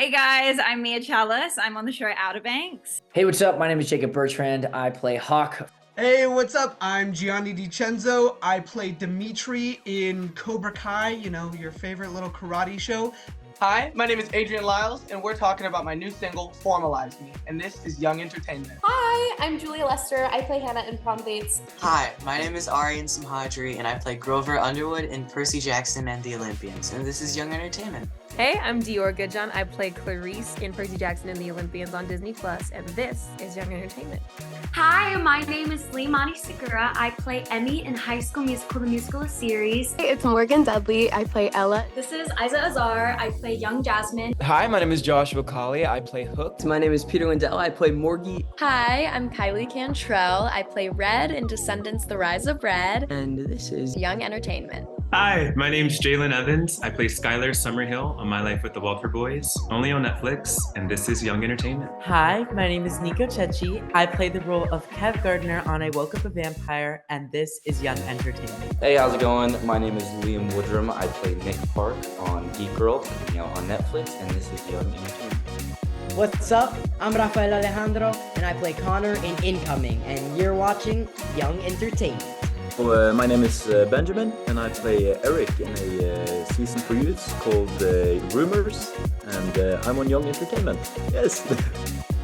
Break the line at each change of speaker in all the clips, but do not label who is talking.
Hey guys, I'm Mia Challis. I'm on the show Outer Banks.
Hey, what's up? My name is Jacob Bertrand. I play Hawk.
Hey, what's up? I'm Gianni DeCenzo. I play Dimitri in Cobra Kai, you know, your favorite little karate show.
Hi, my name is Adrian Lyles, and we're talking about my new single, Formalize Me, and this is Young Entertainment.
Hi, I'm Julia Lester. I play Hannah in Prom Dates.
Hi, my name is Aryan Simhadri, and I play Grover Underwood in Percy Jackson and the Olympians, and this is Young Entertainment.
Hey, I'm Dior Goodjohn. I play Karis in Percy Jackson and the Olympians on Disney+, and this is Young Entertainment.
Hi, my name is Liamani Segura. I play Emmy in High School Musical, the musical series.
Hey, it's Morgan Dudley. I play Ella.
This is Isa Azar. I play Young Jasmine.
Hi, my name is Joshua Colley. I play Hook.
My name is Peter Wendell. I play Morgie.
Hi, I'm Kylie Cantrell. I play Red in Descendants, The Rise of Red.
And this is
Young Entertainment.
Hi, my name's Jaylan Evans. I play Skylar Summerhill on My Life with the Walter Boys, only on Netflix, and this is Young Entertainment.
Hi, my name is Nico Cecchi. I play the role of Kev Gardner on I Woke Up a Vampire, and this is Young Entertainment.
Hey, how's it going? My name is Liam Woodrum. I play Nick Park on Geek Girl, coming out on Netflix, and this is Young Entertainment.
What's up? I'm Rafael Alejandro, and I play Connor in Incoming, and you're watching Young Entertainment.
My name is Benjamin, and I play Eric in a season for youths called Rumors, and I'm on Young Entertainment. Yes.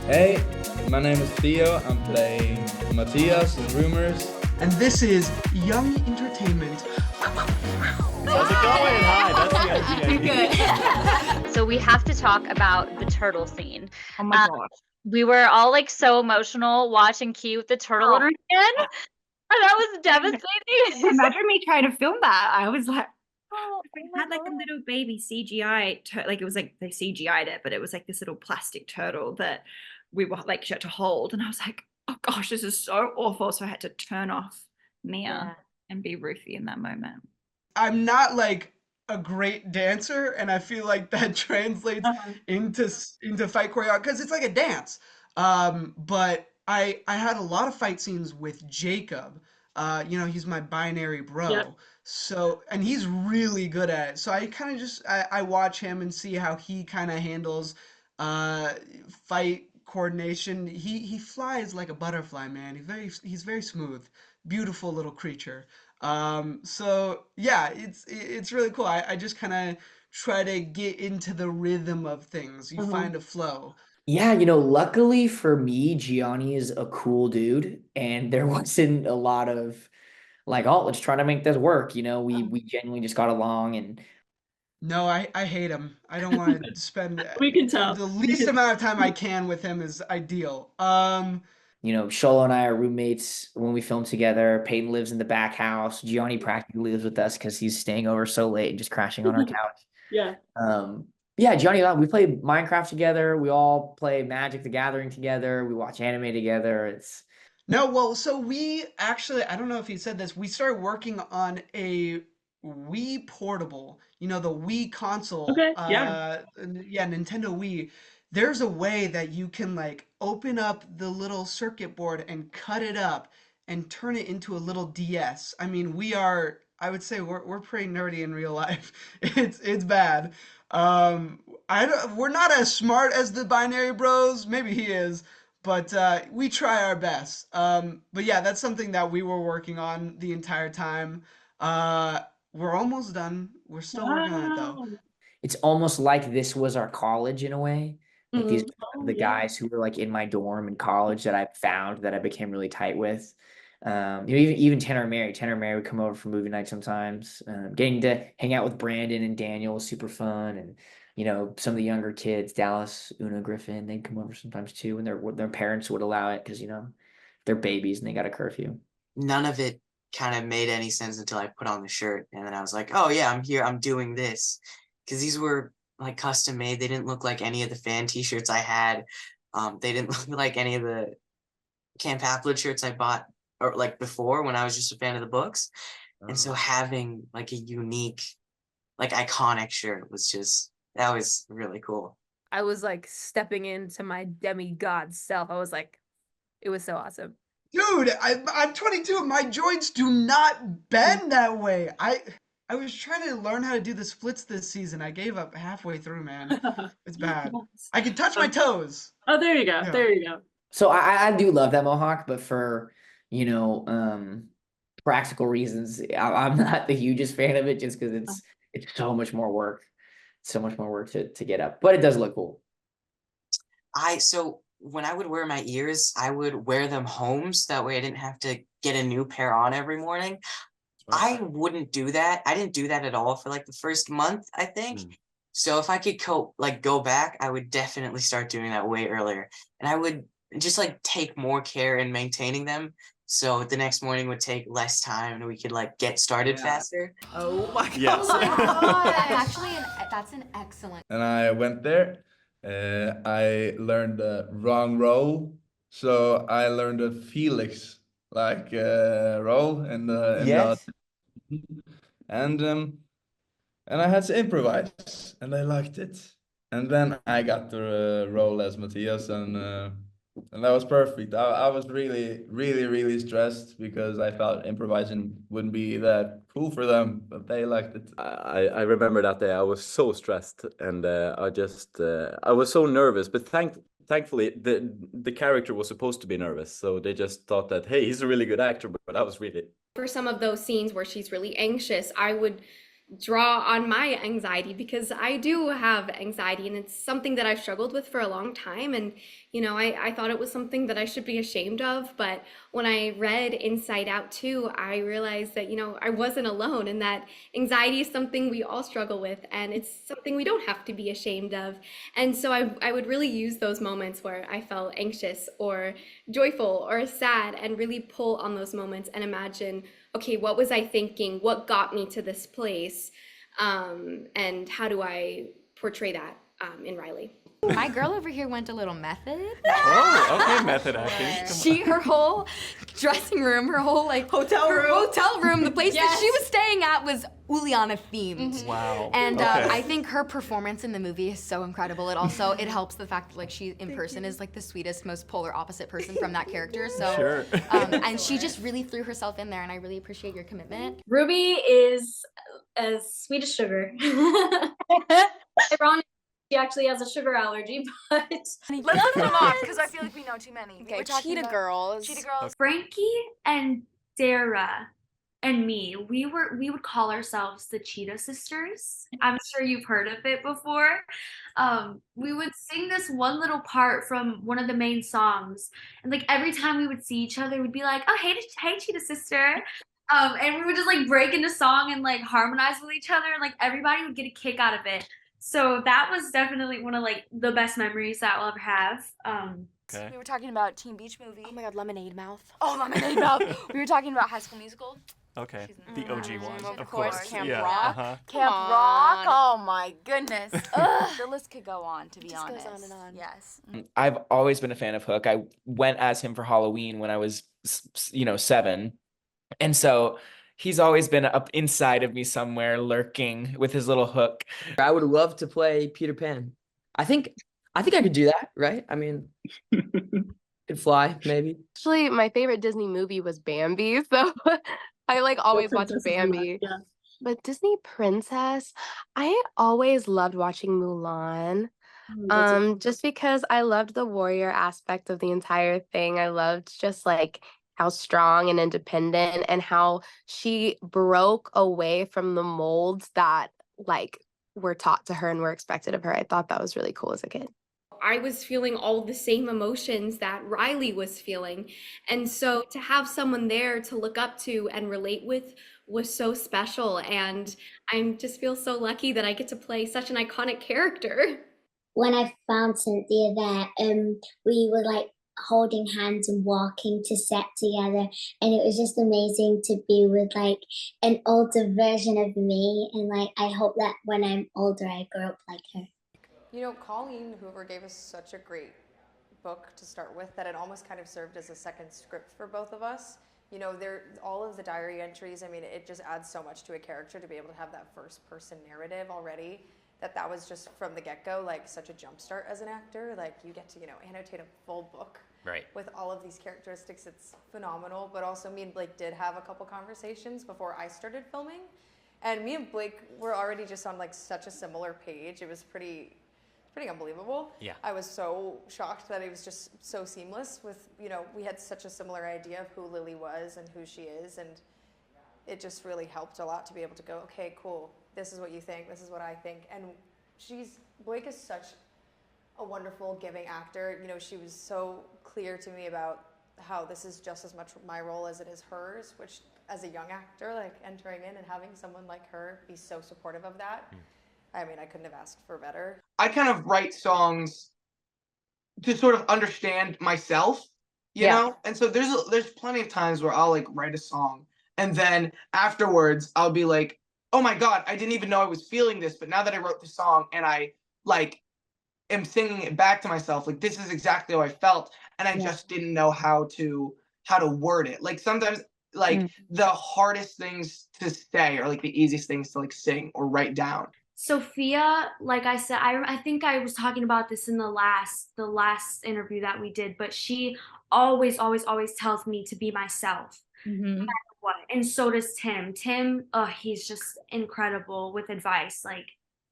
Hey, my name is Theo. I'm playing Matthias in Rumors.
And this is Young Entertainment.
How's it going? Hi, that's the idea.
Good. So we have to talk about the turtle scene.
Oh my gosh.
We were all like so emotional watching Key with the turtle in her hand. That was devastating.
Imagine me trying to film that. I was like, it had like a little baby CGI, like it was like they CGI'd it, but it was like this little plastic turtle that we were like had to hold. And I was like, oh gosh, this is so awful. So I had to turn off Mia and be Ruthie in that moment.
I'm not like a great dancer, and I feel like that translates into fight choreography because it's like a dance. But I had a lot of fight scenes with Jacob. You know, he's my binary bro. Yep. So, and he's really good at it. So I kind of just, I watch him and see how he kind of handles fight coordination. He flies like a butterfly, man. He's very smooth, beautiful little creature. So yeah, it's really cool. I just kind of try to get into the rhythm of things. You find a flow.
Yeah, luckily for me, Gianni is a cool dude, and there wasn't a lot of like, oh, let's try to make this work. We genuinely just got along, and
no, I hate him. I don't want to spend
we can tell
the least amount of time I can with him is ideal.
Sholo and I are roommates when we film together. Peyton lives in the back house. Gianni practically lives with us because he's staying over so late and just crashing on our couch.
Yeah.
Yeah, Gianni and I, we play Minecraft together. We all play Magic the Gathering together. We watch anime together.
So we actually, I don't know if he said this, we started working on a Wii portable, the Wii console.
Okay,
Nintendo Wii. There's a way that you can like open up the little circuit board and cut it up and turn it into a little DS. I mean, I would say we're pretty nerdy in real life. It's bad. We're not as smart as the binary bros. Maybe he is, but we try our best. But yeah, that's something that we were working on the entire time. We're almost done. We're still working on it though.
It's almost like this was our college in a way. Like these are the guys who were like in my dorm in college that I found that I became really tight with. Even Tanner and Mary would come over for movie night sometimes. Getting to hang out with Brandon and Daniel was super fun, and some of the younger kids, Dallas, Una, Griffin, they'd come over sometimes too, and their parents would allow it because they're babies and they got a curfew.
None of it kind of made any sense until I put on the shirt, and then I was like, oh yeah, I'm here, I'm doing this, because these were like custom made. They didn't look like any of the fan t-shirts I had. They didn't look like any of the Camp Half-Blood shirts I bought or like before when I was just a fan of the books. And so having like a unique, like iconic shirt that was really cool.
I was like stepping into my demigod self. I was like, it was so awesome.
Dude, I'm 22. My joints do not bend that way. I I was trying to learn how to do the splits this season. I gave up halfway through, man. It's bad. I can touch my toes.
Oh, there you go.
Yeah.
There you go.
So I do love that mohawk, but for, you know, practical reasons, I'm not the hugest fan of it just because it's so much more work. So much more work to get up, but it does look cool.
So when I would wear my ears, I would wear them home so that way I didn't have to get a new pair on every morning. I wouldn't do that. I didn't do that at all for like the first month, I think. So if I could go back, I would definitely start doing that way earlier. And I would just like take more care in maintaining them. So the next morning would take less time and we could like get started faster.
Oh my God.
Yes.
That's an excellent.
And I went there. I learned the wrong role, so I learned a Felix role in the
Yes.
and I had to improvise, and I liked it. And then I got the role as Matthias, and that was perfect. I was really stressed because I thought improvising wouldn't be that cool for them, but they liked it.
I remember that day I was so stressed, and I was so nervous, but thankfully the character was supposed to be nervous, so they just thought that, hey, he's a really good actor, but I was really.
For some of those scenes where she's really anxious, I would draw on my anxiety because I do have anxiety, and it's something that I've struggled with for a long time. And, you know, I thought it was something that I should be ashamed of. But when I read Inside Out 2, I realized that, you know, I wasn't alone, and that anxiety is something we all struggle with, and it's something we don't have to be ashamed of. And so I would really use those moments where I felt anxious or joyful or sad and really pull on those moments and imagine, okay, what was I thinking? What got me to this place? And how do I portray that in Riley?
My girl over here went a little method.
Oh, okay, method acting.
Her whole dressing room, her whole hotel room, the place that she was staying at was Uliana themed.
Wow.
And
Okay.
I think her performance in the movie is so incredible. It helps the fact that like she in person is like the sweetest, most polar opposite person from that character. So
Sure.
And she just really threw herself in there, and I really appreciate your commitment.
Ruby is as sweet as sugar. Ironic, she actually has a sugar allergy, but
Let's list them off because I feel like we know too many.
Okay,
We're talking
Cheetah
about
Girls.
Cheetah Girls.
Frankie and Sarah and me, we would call ourselves the Cheetah Sisters. I'm sure you've heard of it before. We would sing this one little part from one of the main songs, and like every time we would see each other, we'd be like, "Oh, hey, Cheetah Sister." And we would just like break into song and like harmonize with each other, and like everybody would get a kick out of it. So that was definitely one of like the best memories that we'll ever have.
Okay. We were talking about Teen Beach Movie.
Oh my God, Lemonade Mouth.
Oh, Lemonade Mouth. We were talking about High School Musical.
Okay, the OG one,
Of course, Camp
yeah,
Rock.
uh-huh.
Camp Rock. Oh my goodness. The list could go on, to be
Just
honest.
goes on and on.
Yes.
I've always been a fan of Hook. I went as him for Halloween when I was, 7. And so he's always been up inside of me somewhere, lurking with his little hook.
I would love to play Peter Pan. I think I could do that, right? I mean, could fly, maybe.
Actually, my favorite Disney movie was Bambi, so I like always watch
Princess
Bambi.
Yeah.
But Disney Princess, I always loved watching Mulan. Just because I loved the warrior aspect of the entire thing. I loved just like how strong and independent and how she broke away from the molds that like were taught to her and were expected of her. I thought that was really cool as a kid. I was feeling all the same emotions that Riley was feeling. And so to have someone there to look up to and relate with was so special. And I just feel so lucky that I get to play such an iconic character.
When I found Cynthia there, we were like holding hands and walking to set together, and it was just amazing to be with like an older version of me, and like I hope that when I'm older I grow up like her.
You know, Colleen Hoover gave us such a great book to start with that it almost kind of served as a second script for both of us. You know, all of the diary entries, I mean, it just adds so much to a character to be able to have that first person narrative already. That was just from the get-go like such a jump start as an actor. Like you get to, annotate a full book
Right.
with all of these characteristics. It's phenomenal. But also me and Blake did have a couple conversations before I started filming. And me and Blake were already just on like such a similar page. It was pretty unbelievable.
Yeah.
I was so shocked that it was just so seamless with, we had such a similar idea of who Lily was and who she is, and it just really helped a lot to be able to go, okay, cool, this is what you think, this is what I think. And Blake is such a wonderful, giving actor. She was so clear to me about how this is just as much my role as it is hers, which as a young actor, like entering in and having someone like her be so supportive of that, I mean, I couldn't have asked for better.
I kind of write songs to sort of understand myself, you know? And so there's plenty of times where I'll like write a song and then afterwards I'll be like, oh my God, I didn't even know I was feeling this, but now that I wrote the song and I like am singing it back to myself, like this is exactly how I felt, and I just didn't know how to word it. Like sometimes like the hardest things to say are like the easiest things to like sing or write down.
Sophia, like I said, I think I was talking about this in the last interview that we did, but she always tells me to be myself. No matter what. And so does Tim. Tim, he's just incredible with advice, like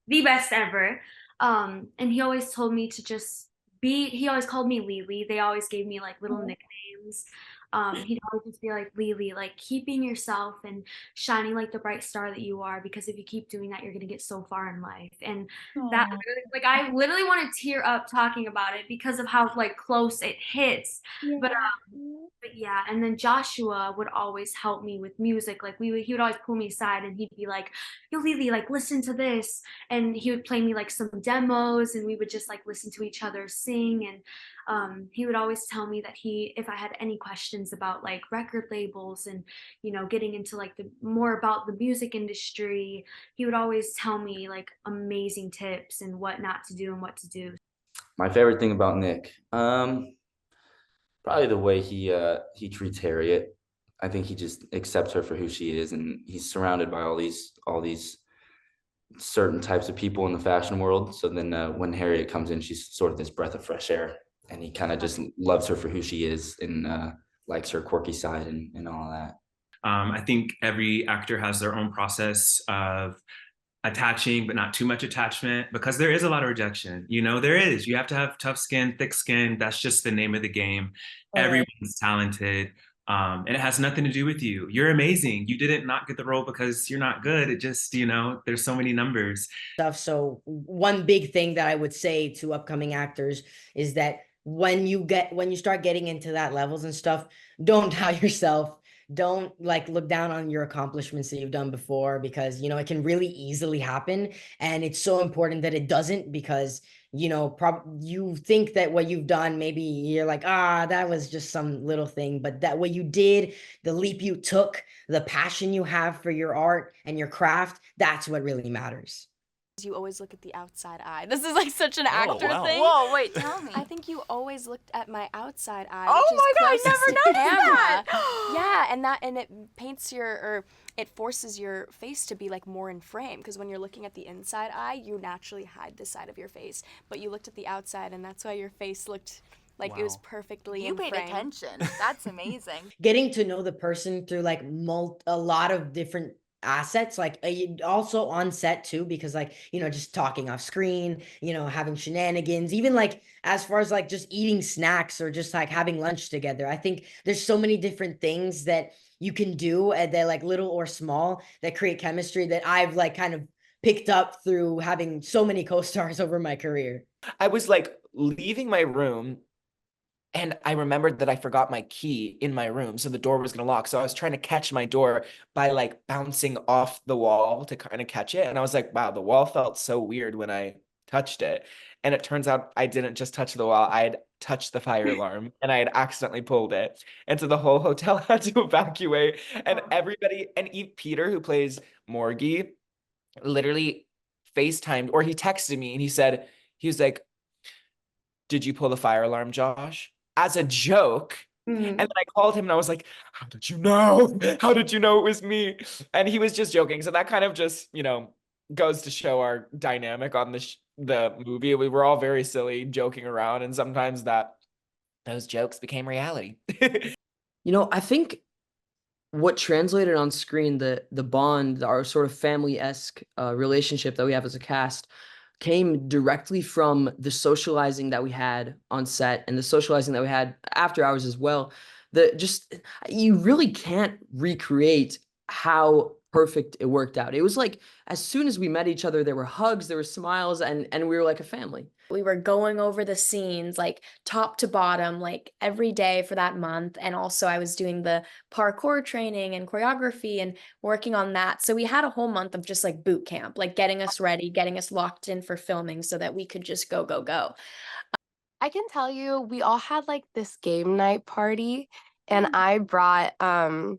the best ever. And he always told me to just he always called me Lily. They always gave me like little nicknames. He'd always just be like, Lily, like keep being yourself and shining like the bright star that you are, because if you keep doing that, you're gonna get so far in life. And that like I literally want to tear up talking about it because of how like close it hits. But yeah, and then Joshua would always help me with music. Like he would always pull me aside and he'd be like, yo, Lily, like listen to this. And he would play me like some demos and we would just like listen to each other sing. And he would always tell me that if I had any questions about like record labels and, getting into like more about the music industry, he would always tell me like amazing tips and what not to do and what to do.
My favorite thing about Nick, probably the way he treats Harriet. I think he just accepts her for who she is, and he's surrounded by all these certain types of people in the fashion world. So then when Harriet comes in, she's sort of this breath of fresh air, and he kind of just loves her for who she is and likes her quirky side and all of that.
I think every actor has their own process of attaching, but not too much attachment, because there is a lot of rejection. There is. You have to have tough skin, thick skin. That's just the name of the game. Everyone's talented. And it has nothing to do with you. You're amazing. You didn't not get the role because you're not good. It just, there's so many numbers.
So one big thing that I would say to upcoming actors is that when you start getting into that levels and stuff, don't doubt yourself. Don't like look down on your accomplishments that you've done before, because it can really easily happen, and it's so important that it doesn't, because you think that what you've done, maybe you're like, that was just some little thing, but that what you did, the leap you took, the passion you have for your art and your craft, that's what really matters.
You always look at the outside eye. This is like such an actor thing.
Whoa, wait, tell me.
I think you always looked at my outside eye.
Oh
which is
my God, I
closest
never
to
noticed
camera. Yeah, and it paints it forces your face to be like more in frame, because when you're looking at the inside eye, you naturally hide the side of your face, but you looked at the outside, and that's why your face looked like it was perfectly in frame.
You paid attention. That's amazing.
Getting to know the person through like a lot of different assets, like also on set too, because like just talking off screen, having shenanigans, even like as far as like just eating snacks or just like having lunch together. I think there's so many different things that you can do, and they're like little or small, that create chemistry that I've like kind of picked up through having so many co-stars over my career.
I was like leaving my room, and I remembered that I forgot my key in my room, so the door was gonna lock. So I was trying to catch my door by like bouncing off the wall to kind of catch it. And I was like, wow, the wall felt so weird when I touched it. And it turns out I didn't just touch the wall, I had touched the fire alarm and I had accidentally pulled it. And so the whole hotel had to evacuate, and everybody, and Peter, who plays Morgie, literally FaceTimed, or he texted me, and he was like, did you pull the fire alarm, Josh? As a joke. And then I called him and I was like, how did you know? How did you know it was me? And he was just joking. So that kind of just, goes to show our dynamic on the movie. We were all very silly, joking around, and sometimes those jokes became reality.
I think what translated on screen, the bond, our sort of family-esque relationship that we have as a cast, came directly from the socializing that we had on set and the socializing that we had after hours as well. You really can't recreate how perfect it worked out. It was like as soon as we met each other, there were hugs, there were smiles, and we were like a family.
We were going over the scenes like top to bottom, like every day for that month. And also I was doing the parkour training and choreography and working on that. So we had a whole month of just like boot camp, like getting us ready, getting us locked in for filming so that we could just go, go, go.
I can tell you, we all had like this game night party, and I brought a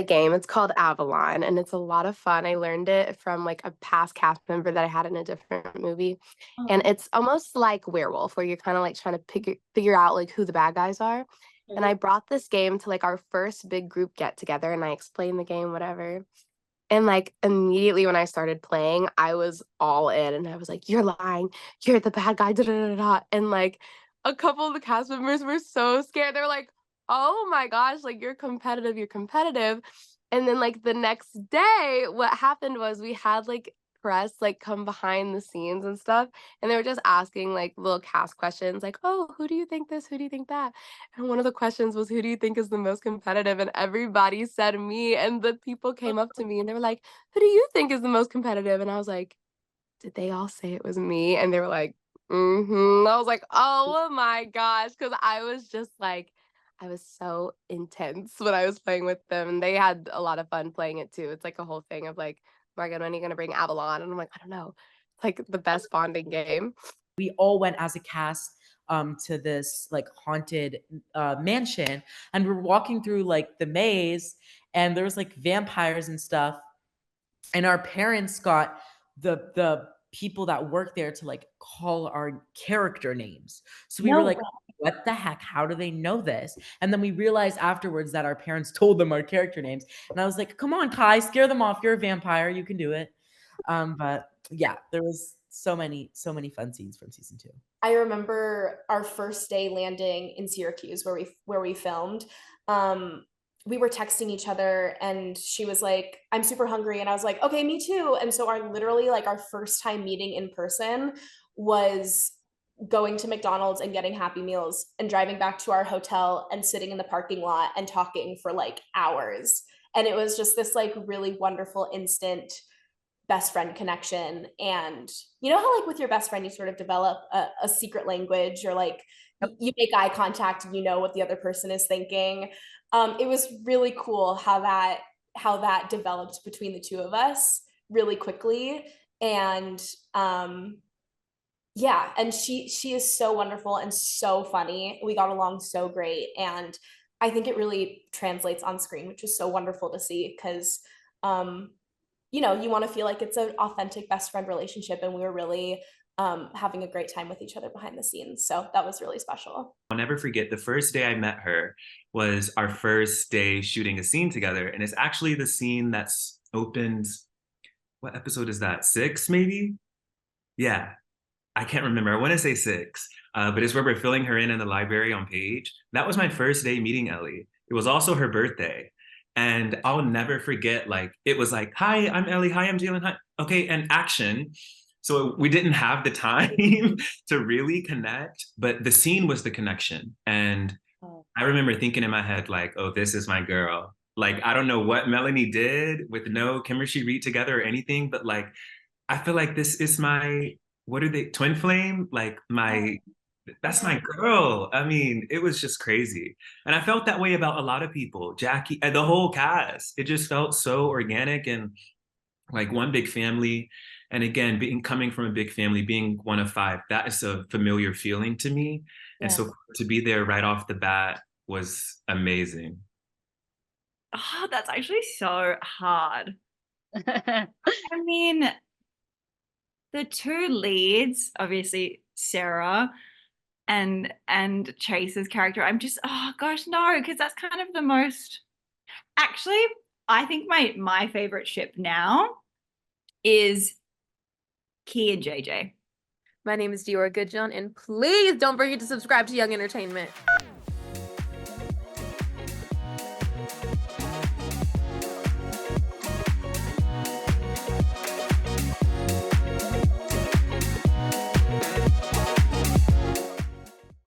game. It's called Avalon, and it's a lot of fun. I learned it from like a past cast member that I had in a different movie. And it's almost like Werewolf, where you're kind of like trying to figure out like who the bad guys are. And I brought this game to like our first big group get together, and I explained the game, whatever. And like immediately when I started playing, I was all in, and I was like, "You're lying. You're the bad guy." Da, da, da, da. And like a couple of the cast members were so scared. They were like, "Oh my gosh, like you're competitive, you're competitive." And then like the next day, what happened was we had like press like come behind the scenes and stuff, and they were just asking like little cast questions like, "Oh, who do you think this? Who do you think that?" And one of the questions was, "Who do you think is the most competitive?" And everybody said me, and the people came up to me and they were like, "Who do you think is the most competitive?" And I was like, "Did they all say it was me?" And they were like, "Mm-hmm." I was like, "Oh my gosh," because I was just like, I was so intense when I was playing with them, and they had a lot of fun playing it too. It's like a whole thing of like, "Morgan, when are you gonna bring Avalon?" And I'm like, "I don't know." It's like the best bonding game.
We all went as a cast to this like haunted mansion, and we're walking through like the maze, and there was like vampires and stuff, and our parents got the people that work there to like call our character names. So we were like, what the heck? How do they know this? And then we realized afterwards that our parents told them our character names. And I was like, come on, Kai, scare them off. You're a vampire. You can do it. But yeah, there was so many fun scenes from season 2.
I remember our first day landing in Syracuse where we filmed. We were texting each other, and she was like, "I'm super hungry." And I was like, "Okay, me too." And so our first time meeting in person was going to McDonald's and getting Happy Meals and driving back to our hotel and sitting in the parking lot and talking for like hours. And it was just this like really wonderful instant best friend connection. And you know how like with your best friend you sort of develop a secret language, or like you make eye contact and you know what the other person is thinking. It was really cool how that developed between the two of us really quickly. And yeah, and she is so wonderful and so funny. We got along so great, and I think it really translates on screen, which is so wonderful to see, because you know, you want to feel like it's an authentic best friend relationship, and we were really having a great time with each other behind the scenes. So that was really special.
I'll never forget the first day I met her was our first day shooting a scene together. And it's actually the scene that's opened, what episode is that? 6, maybe? Yeah, I can't remember. I want to say 6, but it's where we're filling her in the library on Page. That was my first day meeting Ellie. It was also her birthday. And I'll never forget, like, it was like, "Hi, I'm Ellie. Hi, I'm Jaylan. Hi." Okay, and action. So we didn't have the time to really connect, but the scene was the connection. And I remember thinking in my head, like, "Oh, this is my girl." Like, I don't know what Melanie did with no chemistry read together or anything, but like, I feel like this is my, what are they, twin flame? Like that's my girl. I mean, it was just crazy. And I felt that way about a lot of people, Jackie, and the whole cast. It just felt so organic and like one big family. And again, coming from a big family, being one of 5, that is a familiar feeling to me. And so to be there right off the bat was amazing.
Oh, that's actually so hard. I mean, the 2 leads, obviously Sarah and Chase's character, I'm just, oh gosh, no, because that's kind of the most, actually, I think my favorite ship now is Key and JJ.
My name is Dior Goodjohn, and please don't forget to subscribe to Young Entertainment.